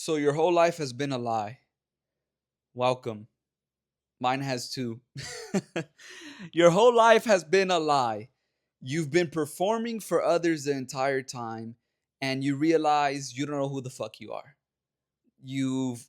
So your whole life has been a lie. Welcome. Mine has too. Your whole life has been a lie. You've been performing for others the entire time, and you realize you don't know who the fuck you are. You've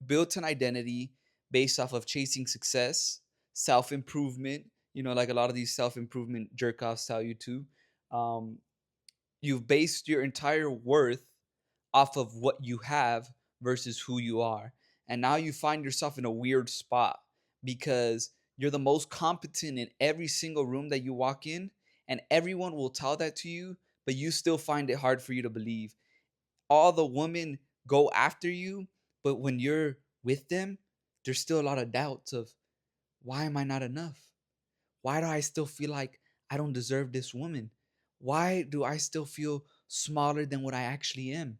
built an identity based off of chasing success, self improvement, like a lot of these self improvement jerk offs tell you to. Um, you've based your entire worth off of what you have versus who you are. And now you find yourself in a weird spot because you're the most competent in every single room that you walk in, and everyone will tell that to you, but you still find it hard for you to believe. All the women go after you, but when you're with them, there's still a lot of doubts of, why am I not enough? Why do I still feel like I don't deserve this woman? Why do I still feel smaller than what I actually am?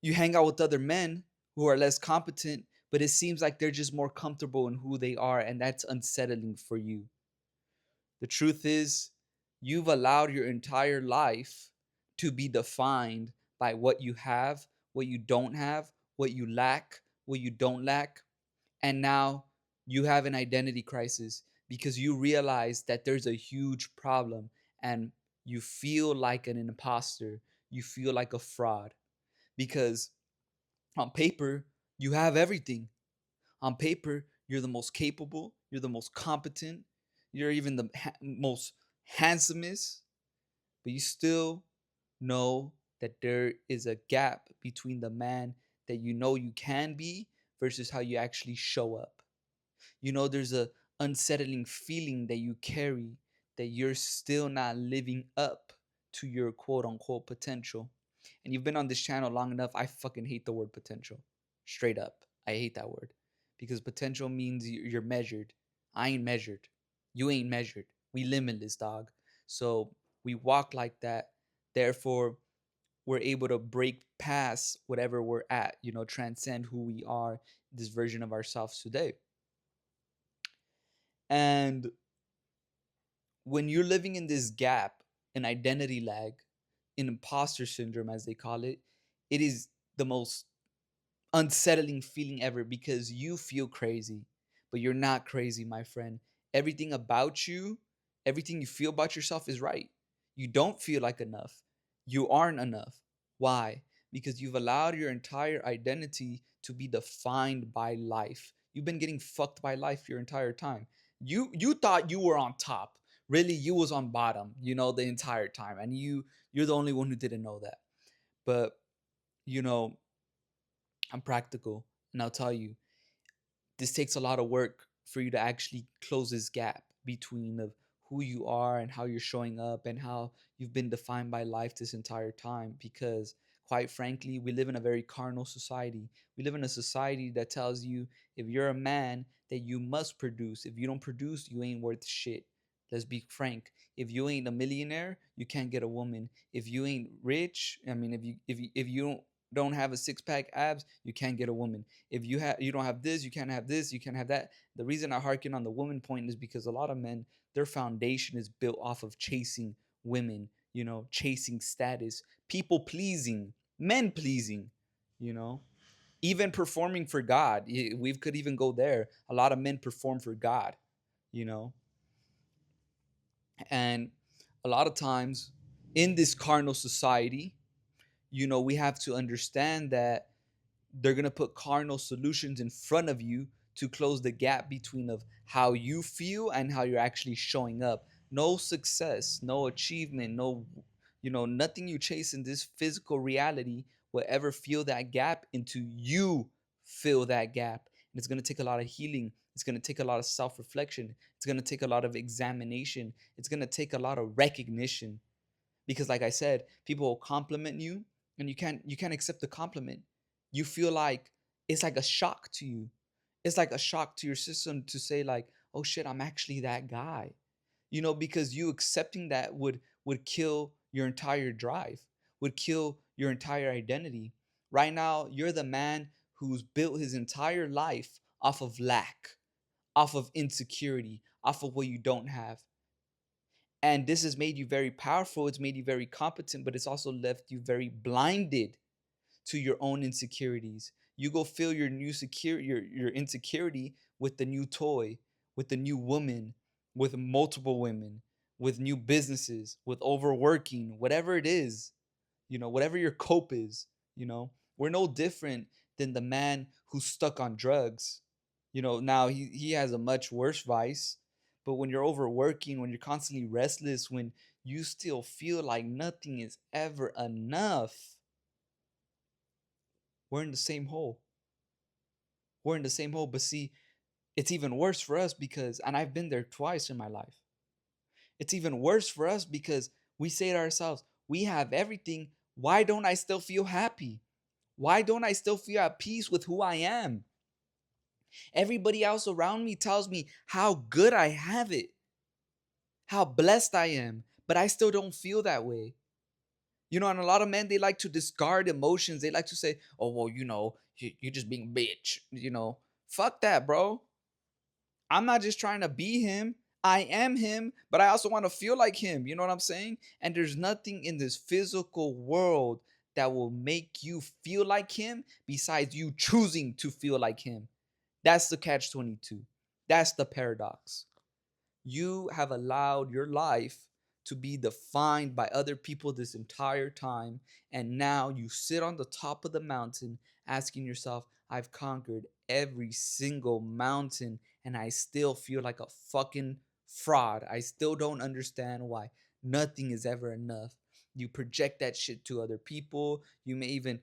You hang out with other men who are less competent, but it seems like they're just more comfortable in who they are, and that's unsettling for you. The truth is, you've allowed your entire life to be defined by what you have, what you don't have, what you lack, what you don't lack. And now you have an identity crisis because you realize that there's a huge problem, and you feel like an imposter. You feel like a fraud because on paper, you have everything. On paper, you're the most capable, you're the most competent, you're even the most handsomest, but you still know that there is a gap between the man that you know you can be versus how you actually show up. There's a unsettling feeling that you carry that you're still not living up to your quote unquote potential. And you've been on this channel long enough. I fucking hate the word potential. Straight up. I hate that word because potential means you're measured. I ain't measured. You ain't measured. We limitless, dog. So we walk like that. Therefore, we're able to break past whatever we're at, transcend who we are, this version of ourselves today. And when you're living in this gap, an identity lag, an imposter syndrome, as they call it, it is the most unsettling feeling ever because you feel crazy, but you're not crazy, my friend. Everything about you, everything you feel about yourself is right. You don't feel like enough. You aren't enough. Why? Because you've allowed your entire identity to be defined by life. You've been getting fucked by life your entire time. You thought you were on top. Really, you was on bottom, the entire time. And you're the only one who didn't know that. But, you know, I'm practical, and I'll tell you, this takes a lot of work for you to actually close this gap between of who you are and how you're showing up and how you've been defined by life this entire time, because quite frankly, we live in a very carnal society. We live in a society that tells you, if you're a man, that you must produce. If you don't produce, you ain't worth shit. Let's be frank. If you ain't a millionaire, you can't get a woman. If you ain't rich, I mean, if you don't have a six pack abs, you can't get a woman. If you don't have this, you can't have this, you can't have that. The reason I harken on the woman point is because a lot of men, their foundation is built off of chasing women, chasing status, people pleasing, men pleasing, you know even performing for God. We could even go there. A lot of men perform for God, you know and a lot of times in this carnal society, we have to understand that they're going to put carnal solutions in front of you to close the gap between of how you feel and how you're actually showing up. No success, no achievement, no, nothing you chase in this physical reality will ever fill that gap into you fill that gap. And it's going to take a lot of healing. It's going to take a lot of self-reflection. It's going to take a lot of examination. It's going to take a lot of recognition, because like I said, people will compliment you, and you can't accept the compliment. You feel like it's like a shock to you. It's like a shock to your system to say like, oh shit, I'm actually that guy. Because you accepting that would kill your entire drive, would kill your entire identity. Right now, you're the man who's built his entire life off of lack, off of insecurity, off of what you don't have. And this has made you very powerful. It's made you very competent, but it's also left you very blinded to your own insecurities. You go fill your new your insecurity with the new toy, with the new woman, with multiple women, with new businesses, with overworking, whatever it is, whatever your cope is, we're no different than the man who's stuck on drugs. Now he has a much worse vice, but when you're overworking, when you're constantly restless, when you still feel like nothing is ever enough, we're in the same hole. We're in the same hole. But see, it's even worse for us because, and I've been there twice in my life, it's even worse for us because we say to ourselves, we have everything. Why don't I still feel happy? Why don't I still feel at peace with who I am? Everybody else around me tells me how good I have it, how blessed I am, but I still don't feel that way. And a lot of men, they like to discard emotions. They like to say, oh, well, you're just being bitch. Fuck that, bro. I'm not just trying to be him. I am him, but I also want to feel like him. You know what I'm saying? And there's nothing in this physical world that will make you feel like him besides you choosing to feel like him. That's the catch 22. That's the paradox. You have allowed your life to be defined by other people this entire time. And now you sit on the top of the mountain asking yourself, I've conquered every single mountain and I still feel like a fucking fraud. I still don't understand why nothing is ever enough. You project that shit to other people. You may even,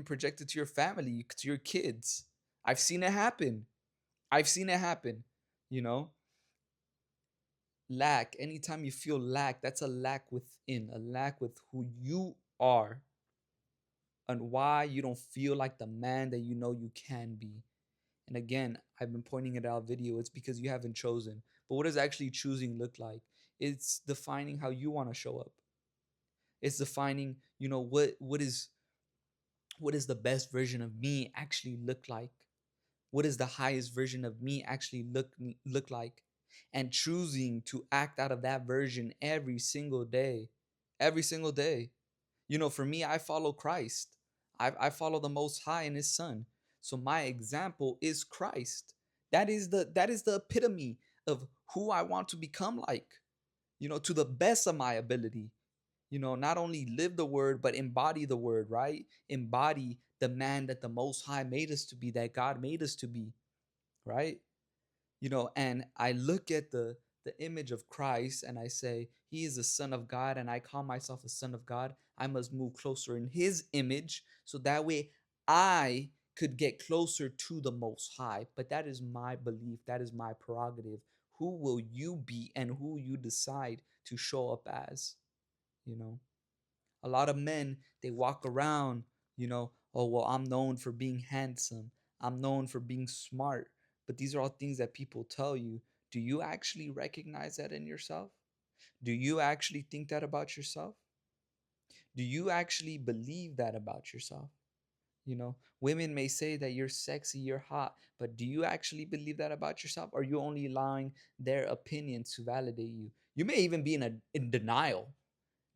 project it to your family, to your kids. I've seen it happen. I've seen it happen, you know? Lack, anytime you feel lack, that's a lack within, a lack with who you are and why you don't feel like the man that you know you can be. And again, I've been pointing it out video, it's because you haven't chosen. But what does actually choosing look like? It's defining how you want to show up. It's defining, what is the best version of me actually look like? What does the highest version of me actually look like? And choosing to act out of that version every single day. Every single day. For me, I follow Christ. I follow the Most High and His Son. So my example is Christ. That is the epitome of who I want to become like, to the best of my ability. Not only live the word, but embody the word, right? Embody the man that the Most High made us to be, that God made us to be, right? And I look at the image of Christ and I say, he is the Son of God, and I call myself a son of God. I must move closer in his image so that way I could get closer to the Most High. But that is my belief, that is my prerogative. Who will you be and who you decide to show up as? you know a lot of men, they walk around, oh, well, I'm known for being handsome, I'm known for being smart. But these are all things that people tell you. Do you actually recognize that in yourself? Do you actually think that about yourself? Do you actually believe that about yourself? Women may say that you're sexy, you're hot, but do you actually believe that about yourself? Or are you only allowing their opinions to validate you? You may even be in denial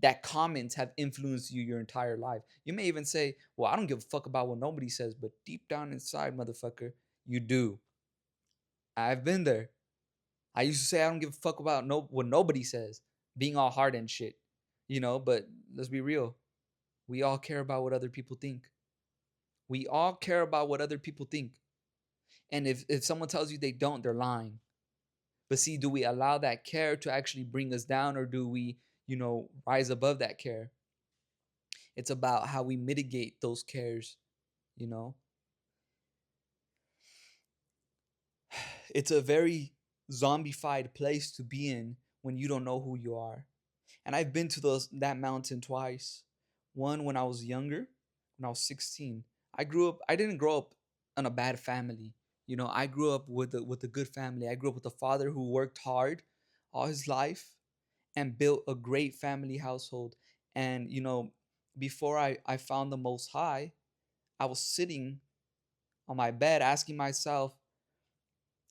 that comments have influenced you your entire life. You may even say, well, I don't give a fuck about what nobody says, but deep down inside, motherfucker, you do. I've been there. I used to say I don't give a fuck about what nobody says, being all hard and shit. But let's be real. We all care about what other people think. We all care about what other people think. And if someone tells you they don't, they're lying. But see, do we allow that care to actually bring us down, or do we, rise above that care? It's about how we mitigate those cares, you know. It's a very zombified place to be in when you don't know who you are. And I've been to that mountain twice. One when I was younger, when I was 16. I didn't grow up in a bad family. I grew up with a good family. I grew up with a father who worked hard all his life and built a great family household. And before I found the Most High, I was sitting on my bed asking myself,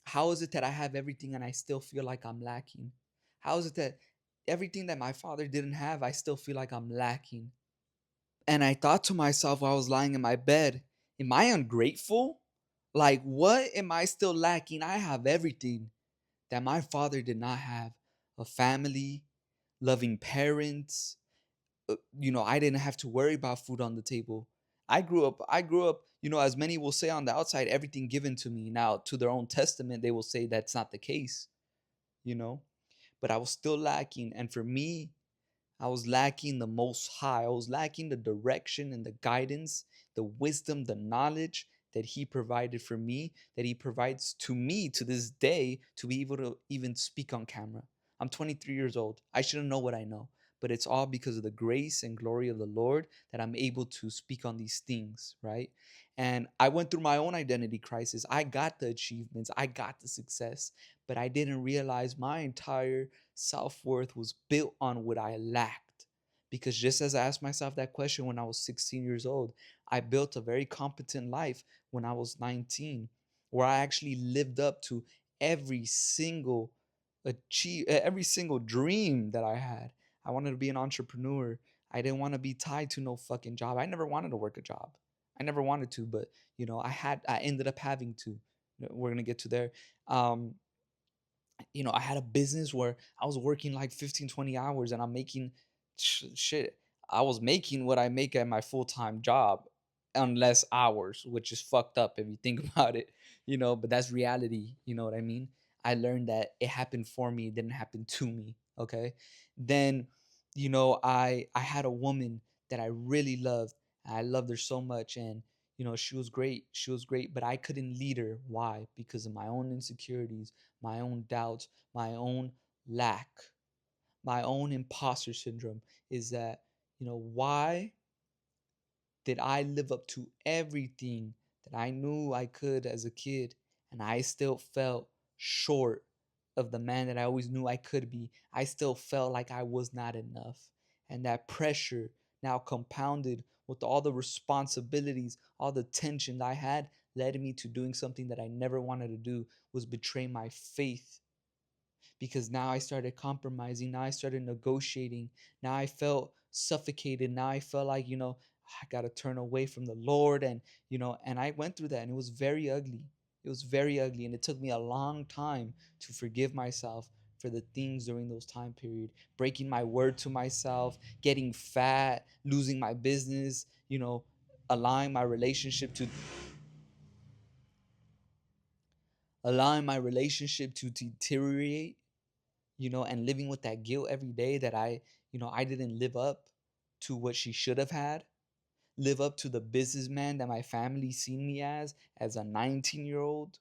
how is it that I have everything and I still feel like I'm lacking? How is it that everything that my father didn't have, I still feel like I'm lacking? And I thought to myself while I was lying in my bed, am I ungrateful? Like, what am I still lacking? I have everything that my father did not have: a family, loving parents. I didn't have to worry about food on the table. I grew up, as many will say on the outside, everything given to me. Now, to their own testament, they will say that's not the case, you know, but I was still lacking. And for me, I was lacking the most high. I was lacking the direction and the guidance, the wisdom, the knowledge that he provided for me, that he provides to me to this day to be able to even speak on camera. I'm 23 years old. I shouldn't know what I know, but it's all because of the grace and glory of the Lord that I'm able to speak on these things, right? And I went through my own identity crisis. I got the achievements, I got the success, but I didn't realize my entire self worth was built on what I lacked. Because just as I asked myself that question when I was 16 years old, I built a very competent life when I was 19, where I actually lived up to every single every single dream that I had. I wanted to be an entrepreneur. I didn't want to be tied to no fucking job. I never wanted to work a job. I never wanted to, but I ended up having to. We're gonna get to there. Um, I had a business where I was working like 15, 20 hours and I'm making shit. I was making what I make at my full time job on less hours, which is fucked up if you think about it, but that's reality. You know what I mean? I learned that it happened for me, it didn't happen to me. Okay. Then, I had a woman that I really loved. I loved her so much. And, she was great. She was great, but I couldn't lead her. Why? Because of my own insecurities, my own doubts, my own lack, my own imposter syndrome. Is that, why did I live up to everything that I knew I could as a kid, and I still felt short of the man that I always knew I could be? I still felt like I was not enough. And that pressure, now compounded with all the responsibilities, all the tension I had, led me to doing something that I never wanted to do, was betray my faith. Because now I started compromising. Now I started negotiating. Now I felt suffocated. Now I felt like, I got to turn away from the Lord. And I went through that, and it was very ugly. It was very ugly. And it took me a long time to forgive myself for the things during those time period, breaking my word to myself, getting fat, losing my business, allowing my relationship to allowing my relationship to deteriorate, and living with that guilt every day that I didn't live up to what she should have had, live up to the businessman that my family seen me as a 19-year-old,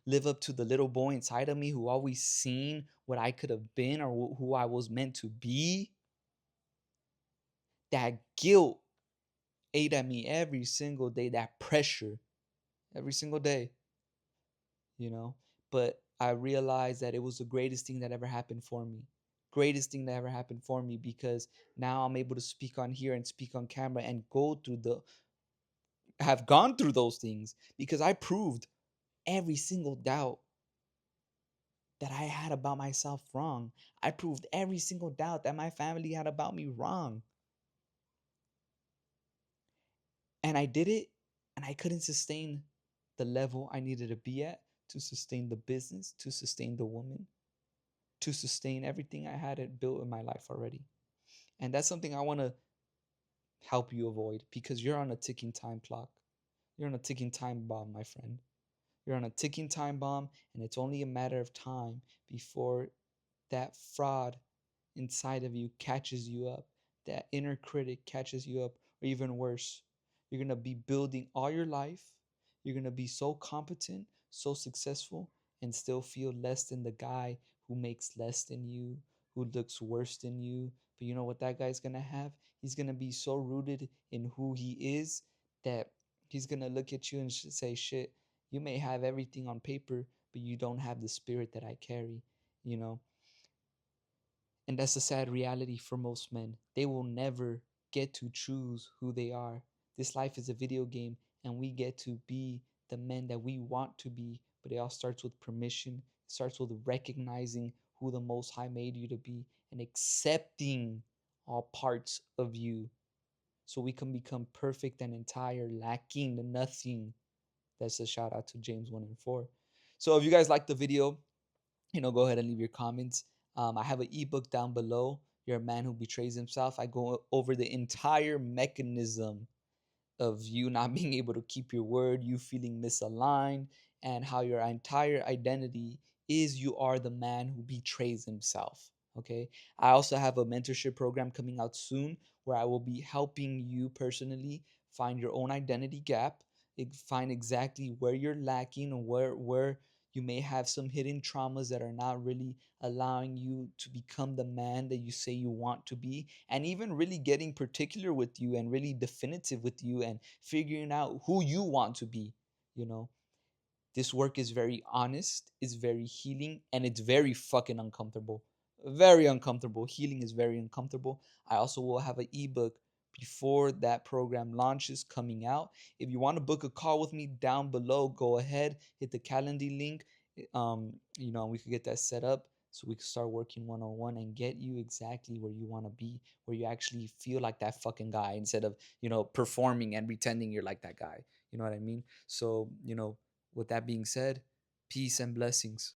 live up to the little boy inside of me who always seen what I could have been or who I was meant to be. That guilt ate at me every single day, that pressure every single day, you know. But I realized that it was the greatest thing that ever happened for me. Greatest thing that ever happened for me, because now I'm able to speak on here and speak on camera and go through have gone through those things, because I proved every single doubt that I had about myself wrong. I proved every single doubt that my family had about me wrong. And I did it, and I couldn't sustain the level I needed to be at to sustain the business, to sustain the woman, to sustain everything I had it built in my life already. And that's something I want to help you avoid, because you're on a ticking time clock. You're on a ticking time bomb, my friend. You're on a ticking time bomb, and it's only a matter of time before that fraud inside of you catches you up, that inner critic catches you up, or even worse, you're going to be building all your life. You're going to be so competent, so successful, and still feel less than the guy who makes less than you, who looks worse than you. But you know what that guy's going to have? He's going to be so rooted in who he is that he's going to look at you and say, shit, you may have everything on paper, but you don't have the spirit that I carry, you know? And that's a sad reality for most men. They will never get to choose who they are. This life is a video game, and we get to be the men that we want to be. But it all starts with permission. It starts with recognizing who the Most High made you to be and accepting all parts of you. so we can become perfect and entire, lacking nothing. That's a shout out to James 1 and 4. So if you guys like the video, go ahead and leave your comments. I have an ebook down below. You're a man who betrays himself. I go over the entire mechanism of you not being able to keep your word, you feeling misaligned, and how your entire identity is you are the man who betrays himself. Okay. I also have a mentorship program coming out soon where I will be helping you personally find your own identity gap, find exactly where you're lacking and where you may have some hidden traumas that are not really allowing you to become the man that you say you want to be, and even really getting particular with you and really definitive with you and figuring out who you want to be. you know this work is very honest, it's very healing, and it's very fucking uncomfortable. Very uncomfortable. Healing is very uncomfortable. I also will have an ebook before that program launches coming out. If you want to book a call with me down below, go ahead, hit the calendar link. We could get that set up so we can start working one on one and get you exactly where you want to be, where you actually feel like that fucking guy instead of, performing and pretending you're like that guy. You know what I mean? So, with that being said, peace and blessings.